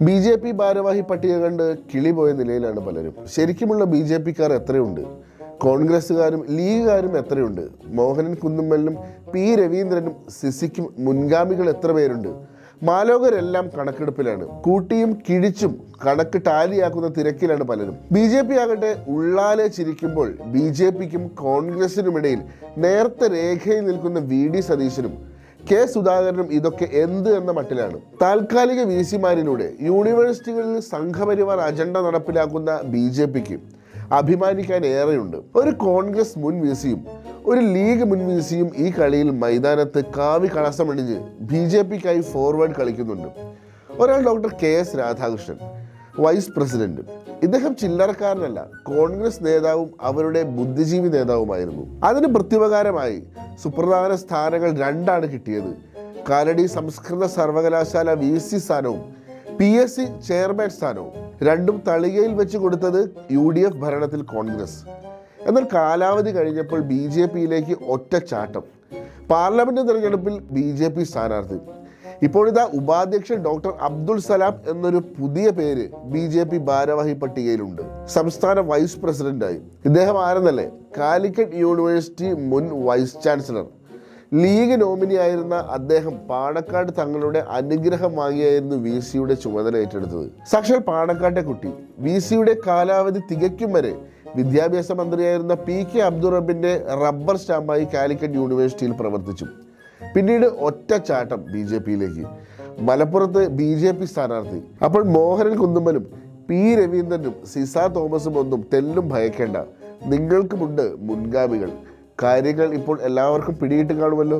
BJP ഭാരവാഹി പട്ടിക കണ്ട് കിളിപോയ നിലയിലാണ് പലരും. ശരിക്കുമുള്ള BJPക്കാർ എത്രയുണ്ട്? കോൺഗ്രസ്സുകാരും ലീഗുകാരും എത്രയുണ്ട്? മോഹനൻ കുന്നുമ്മലിനും പി രവീന്ദ്രനും സിസിക്കും മുൻഗാമികൾ എത്ര പേരുണ്ട്? മാലോകരെല്ലാം കണക്കെടുപ്പിലാണ്. കൂട്ടിയും കിഴിച്ചും കണക്ക് ടാലിയാക്കുന്ന തിരക്കിലാണ് പലരും. BJP ആകട്ടെ ഉള്ളാലെ ചിരിക്കുമ്പോൾ BJPക്കും കോൺഗ്രസിനുമിടയിൽ നേർത്ത രേഖയിൽ നിൽക്കുന്ന VD സതീശനും കെ സുധാകരനും ഇതൊക്കെ എന്ത് എന്ന മട്ടിലാണ്. താൽക്കാലിക VC-മാരിലൂടെ യൂണിവേഴ്സിറ്റികളിൽ സംഘപരിവാർ അജണ്ട നടപ്പിലാക്കുന്ന BJPക്ക് അഭിമാനിക്കാൻ ഏറെയുണ്ട്. ഒരു കോൺഗ്രസ് മുൻ VC-യും ഒരു ലീഗ് മുൻ VC-യും ഈ കളിയിൽ മൈതാനത്ത് കാവി കളസമണിഞ്ഞ് BJPക്കായി ഫോർവേഡ് കളിക്കുന്നുണ്ട്. ഒരാൾ doctor KS Radhakrishnan, vice president. ഇദ്ദേഹം ചില്ലറക്കാരനല്ല, കോൺഗ്രസ് നേതാവും അവരുടെ ബുദ്ധിജീവി നേതാവുമായിരുന്നു. അതിന് പ്രത്യുപകാരമായി സുപ്രധാന സ്ഥാനങ്ങൾ രണ്ടാണ് കിട്ടിയത്. കാലടി സംസ്കൃത സർവകലാശാല VC സ്ഥാനവും PSC ചെയർമാൻ സ്ഥാനവും. രണ്ടും തളികയിൽ വെച്ച് കൊടുത്തത് UDF ഭരണത്തിൽ കോൺഗ്രസ്. എന്നാൽ കാലാവധി കഴിഞ്ഞപ്പോൾ BJPയിലേക്ക് ഒറ്റച്ചാട്ടം. പാർലമെന്റ് തെരഞ്ഞെടുപ്പിൽ BJP സ്ഥാനാർത്ഥി. ഇപ്പോഴിതാ ഉപാധ്യക്ഷൻ ഡോക്ടർ അബ്ദുൾ സലാം എന്നൊരു പുതിയ പേര് BJP ഭാരവാഹി പട്ടികയിലുണ്ട്. സംസ്ഥാന വൈസ് പ്രസിഡന്റായി. ഇദ്ദേഹം ആരെന്നല്ലേ? കാലിക്കറ്റ് യൂണിവേഴ്സിറ്റി മുൻ വൈസ് ചാൻസലർ. ലീഗ് നോമിനിയായിരുന്ന അദ്ദേഹം പാണക്കാട് തങ്ങളുടെ അനുഗ്രഹം വാങ്ങിയായിരുന്നു VC-യുടെ ചുമതല ഏറ്റെടുത്തത്. സാക്ഷാൽ പാണക്കാട്ടെ കുട്ടി. VC-യുടെ കാലാവധി തികയ്ക്കും വരെ വിദ്യാഭ്യാസ മന്ത്രിയായിരുന്ന PK അബ്ദുൾ റബ്ബിന്റെ റബ്ബർ സ്റ്റാമ്പായി കാലിക്കറ്റ് യൂണിവേഴ്സിറ്റിയിൽ പ്രവർത്തിച്ചു. പിന്നീട് ഒറ്റച്ചാട്ടം BJPയിലേക്ക്. മലപ്പുറത്ത് BJP സ്ഥാനാർത്ഥി. അപ്പോൾ മോഹനൻ കുന്നുമ്മലും പി രവീന്ദ്രനും സിസ തോമസും ഒന്നും തെല്ലും ഭയക്കേണ്ട. നിങ്ങൾക്കുമുണ്ട് മുൻഗാമികൾ. കാര്യങ്ങൾ ഇപ്പോൾ എല്ലാവർക്കും പിടിയിട്ട് കാണുമല്ലോ.